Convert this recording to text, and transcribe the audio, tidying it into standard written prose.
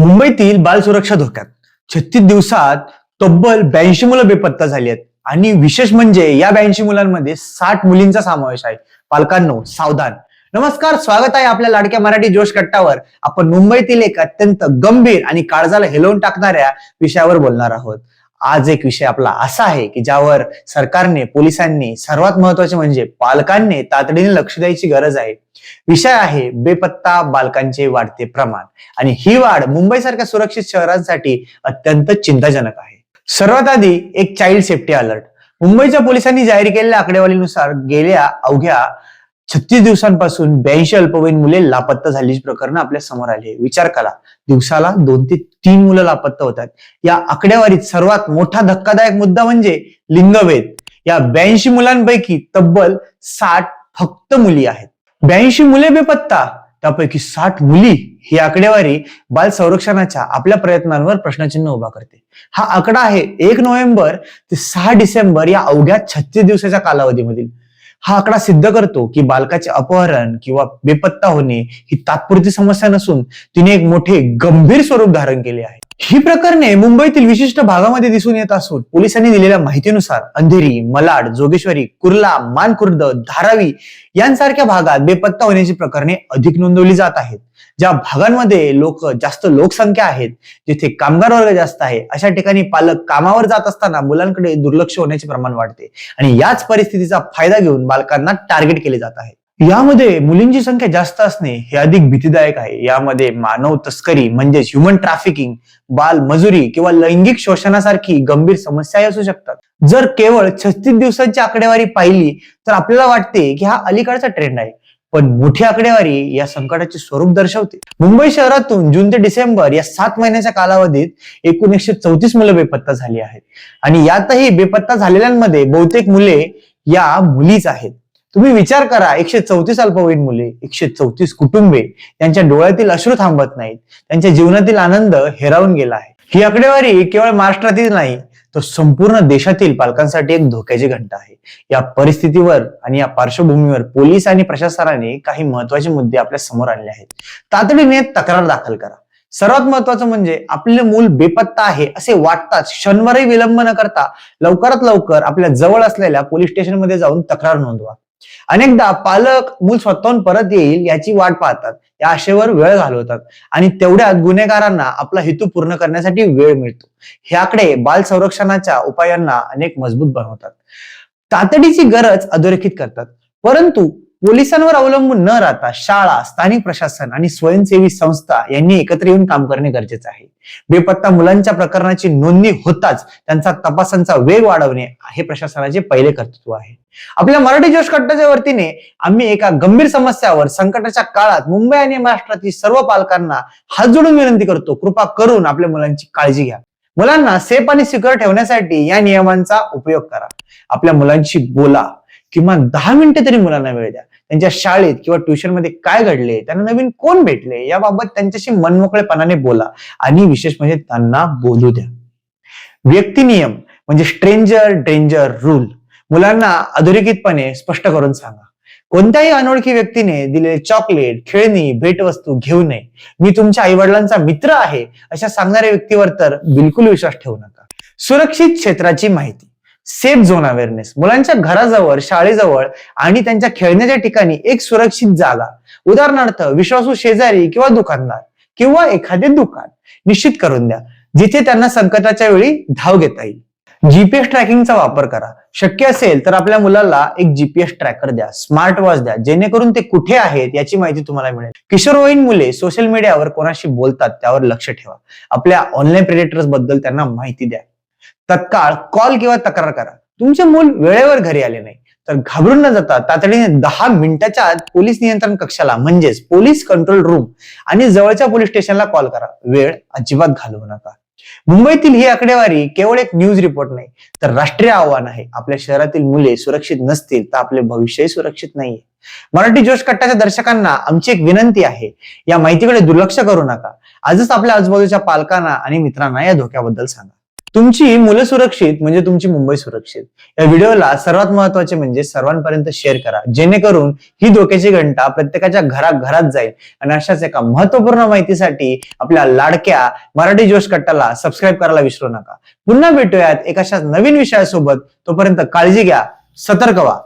मुंबईतील बाल सुरक्षा धोक्यात 36 दिवसात तब्बल 82 मुलं बेपत्ता झाली आहेत आणि विशेष म्हणजे या 82 मुलांमध्ये 60 मुलींचा समावेश आहे. पालकांनो सावधान. नमस्कार, स्वागत आहे आपल्या लाडक्या मराठी जोश कट्टावर. आपण मुंबईतील एक अत्यंत गंभीर आणि काळजाला हेलवून टाकणाऱ्या विषयावर बोलणार आहोत. आज एक विषय आपला असा आहे की ज्यावर सरकारने, पोलिसांनी, सर्वात महत्वाचे म्हणजे पालकांनी तातडीने लक्ष द्यायची गरज आहे. विषय आहे बेपत्ता बालकांचे वाढते प्रमाण आणि ही वाढ मुंबईसारख्या सुरक्षित शहरांसाठी अत्यंत चिंताजनक आहे. सर्वात आधी एक चाइल्ड सेफ्टी अलर्ट. मुंबईच्या पोलिसांनी जाहीर केलेल्या आकडेवारीनुसार गेल्या अवघ्या 36 दिवसांपासून 82 अल्पवयीन मुले लापत्ता झाल्याची प्रकरण आपल्या समोर आली. विचार करा, दिवसाला 2 ते 3 मुलं लापत्ता होतात. या आकडेवारीत सर्वात मोठा धक्कादायक मुद्दा म्हणजे लिंगभेद. या 82 मुलांपैकी तब्बल 60 फक्त मुली आहेत. 82 मुले बेपत्ता, त्यापैकी 60 मुली. ही आकडेवारी बाल संरक्षणाच्या आपल्या प्रयत्नांवर प्रश्नचिन्ह उभा करते. हा आकडा आहे 1 नोव्हेंबर ते 6 डिसेंबर या अवघ्या 36 दिवसाच्या कालावधीमधील. हा आकडा सिद्ध करतो की बालकाचे अपहरण किंवा बेपत्ता होणे ही तात्पुरती समस्या नसून तिने एक मोठे गंभीर स्वरूप धारण केले आहे. ही प्रकरणे मुंबईतील विशिष्ट भागामध्ये दिसून येत असून पोलिसांनी दिलेल्या माहितीनुसार अंधेरी, malaड, जोगेश्वरी, कुर्ला, मानखुर्द, धारावी यांसारख्या भागात बेपत्ता होण्याची प्रकरणे अधिक नोंदवली जात आहेत. ज्या भागांमध्ये जास्त लोकसंख्या आहेत, जिथे कामगार वर्ग जास्त आहे, अशा ठिकाणी पालक कामावर जात असताना मुलांकडे दुर्लक्ष होण्याचे प्रमाण वाढते आणि याच परिस्थितीचा फायदा घेऊन बालकांना टार्गेट केले जात आहे. यामध्ये मुलींची संख्या जास्त असणे हे अधिक भीतीदायक आहे. यामध्ये मानव तस्करी म्हणजेच ह्युमन ट्रॅफिकिंग, बाल मजुरी किंवा लैंगिक शोषणासारखी गंभीर समस्याही असू शकतात. जर केवळ 36 दिवसांची आकडेवारी पाहिली तर आपल्याला वाटते की हा अलीकडचा ट्रेंड आहे, पण मोठी आकडेवारी या संकटाचे स्वरूप दर्शवते. मुंबई शहरातून जून ते डिसेंबर या 7 महिन्याच्या कालावधीत एकूण 134 मुलं बेपत्ता झाली आहेत आणि यातही बेपत्ता झालेल्यांमध्ये बहुतेक मुले या मुलीच आहेत. तुम्ही विचार करा, 134 अल्पवयीन मुले, 134 कुटुंबे, त्यांच्या डोळ्यातील अश्रू थांबत नाहीत, त्यांच्या जीवनातील आनंद हेरावून गेला आहे. ही आकडेवारी केवळ महाराष्ट्रातील नाही तर संपूर्ण देशातील पालकांसाठी एक धोक्याची घंटा आहे. या परिस्थितीवर आणि या पार्श्वभूमीवर पोलीस आणि प्रशासनाने काही महत्वाचे मुद्दे आपल्या समोर आणले आहेत. तातडीने तक्रार दाखल करा. सर्वात महत्वाचं म्हणजे आपले मूल बेपत्ता आहे असे वाटताच क्षणभरही विलंब न करता लवकरात लवकर आपल्या जवळ असलेल्या पोलीस स्टेशनमध्ये जाऊन तक्रार नोंदवा. अनेकदा पालक मूल स्वतःहून परत येईल याची वाट पाहतात, या आशेवर वेळ घालवतात आणि तेवढ्यात गुन्हेगारांना आपला हेतू पूर्ण करण्यासाठी वेळ मिळतो. हे आकडे बाल संरक्षणाच्या उपायांना अनेक मजबूत बनवतात, तातडीची गरज अधोरेखित करतात. परंतु पोलिसांवर अवलंबून न राहता शाळा, स्थानिक प्रशासन आणि स्वयंसेवी संस्था यांनी एकत्र येऊन काम करणे गरजेचे आहे. बेपत्ता मुलांच्या प्रकरणाची नोंदणी होताच त्यांचा तपासांचा वेग वाढवणे हे प्रशासनाचे पहिले कर्तृत्व आहे. आपल्या मराठी जोश कट्टाच्या वतीने आम्ही एका गंभीर समस्यावर संकटाच्या काळात मुंबई आणि महाराष्ट्रातील सर्व पालकांना हात जोडून विनंती करतो, कृपा करून आपल्या मुलांची काळजी घ्या. मुलांना सेफ आणि सिक्युअर ठेवण्यासाठी या नियमांचा उपयोग करा. आपल्या मुलांशी बोला, किमान 10 मिनिटे तरी मुलांना वेळ द्या. त्यांच्या शाळेत किंवा ट्युशन मध्ये काय घडले, त्यांना नवीन कोण भेटले याबाबत त्यांच्याशी मनमोकळेपणाने बोला आणि विशेष म्हणजे त्यांना बोलू द्या. व्यक्ती नियम म्हणजे स्ट्रेंजर डेंजर रूल मुलांना अधोरेखितपणे स्पष्ट करून सांगा. कोणत्याही अनोळखी व्यक्तीने दिलेले चॉकलेट, खेळणी, भेटवस्तू घेऊ नये. मी तुमच्या आई वडिलांचा मित्र आहे अशा सांगणाऱ्या व्यक्तीवर तर बिलकुल विश्वास ठेवू नका. सुरक्षित क्षेत्राची माहिती, सेफ झोन अवेअरनेस. मुलांच्या घराजवळ, शाळेजवळ आणि त्यांच्या खेळण्याच्या ठिकाणी एक सुरक्षित जागा, उदाहरणार्थ विश्वासू शेजारी किंवा दुकानदार किंवा एखादे दुकान निश्चित करून द्या, जिथे त्यांना संकटाच्या वेळी धाव घेता येईल. जीपीएस ट्रॅकिंगचा वापर करा. शक्य असेल तर आपल्या मुलाला एक जीपीएस ट्रॅकर द्या, स्मार्ट वॉच द्या, जेणेकरून ते कुठे आहेत याची माहिती तुम्हाला मिळेल. किशोरवयीन मुले सोशल मीडियावर कोणाशी बोलतात त्यावर लक्ष ठेवा. आपल्या ऑनलाईन प्रेडेटर्स बद्दल त्यांना माहिती द्या. तत्काळ कॉल किंवा तक्रार करा. तुमचे मूल वेळेवर घरी आले नाही तर घाबरून न जाता तातडीने 10 मिनिटाच्या आत पोलीस नियंत्रण कक्षाला म्हणजेच पोलीस कंट्रोल रूम आणि जवळच्या पोलीस स्टेशनला कॉल करा. वेळ अजिबात घालवू नका. मुंबईतील ही आकडेवारी केवळ एक न्यूज रिपोर्ट नाही तर राष्ट्रीय आव्हान आहे. आपल्या शहरातील मुले सुरक्षित नसतील तर आपले भविष्यही सुरक्षित नाहीये. मराठी जोश कट्टाच्या दर्शकांना आमची एक विनंती आहे, या माहितीकडे दुर्लक्ष करू नका. आजच आपल्या आजूबाजूच्या पालकांना आणि मित्रांना या धोक्याबद्दल सांगा. तुमची मुलं सुरक्षित म्हणजे तुमची मुंबई सुरक्षित. या व्हिडिओला सर्वात महत्वाचे म्हणजे सर्वांपर्यंत शेअर करा, जेणेकरून ही धोक्याची घंटा प्रत्येकाच्या घरात जाईल. आणि अशाच एका महत्वपूर्ण माहितीसाठी आपल्या लाडक्या मराठी जोश कट्टाला सबस्क्राईब करायला विसरू नका. पुन्हा भेटूयात एका नवीन विषयासोबत. तोपर्यंत काळजी घ्या, सतर्क व्हा.